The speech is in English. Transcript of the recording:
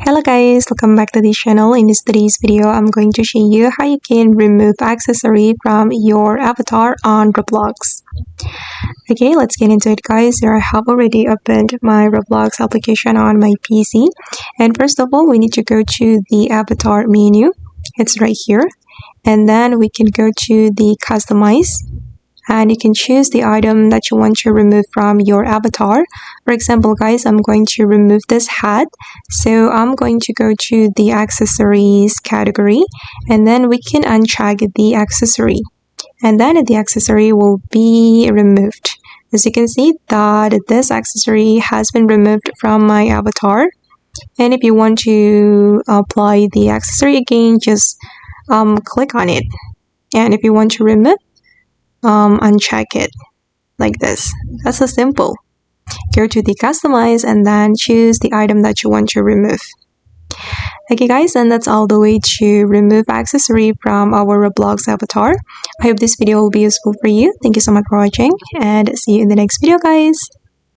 Hello guys, welcome back to the channel. In today's video, I'm going to show you how you can remove accessory from your avatar on Roblox. Okay, let's get into it guys. Here I have already opened my Roblox application on my PC. And first of all, we need to go to the avatar menu. It's right here. And then we can go to the customize. And you can choose the item that you want to remove from your avatar. For example guys, I'm going to remove this hat, so I'm going to go to the accessories category, and then we can uncheck the accessory, and then the accessory will be removed. As you can see that this accessory has been removed from my avatar. And if you want to apply the accessory again, just click on it, and if you want to remove, uncheck it like this. That's so simple. Go to the customize and then choose the item that you want to remove. Okay guys, and that's all the way to remove accessory from our Roblox avatar. I hope this video will be useful for you. Thank you so much for watching, and see you in the next video guys.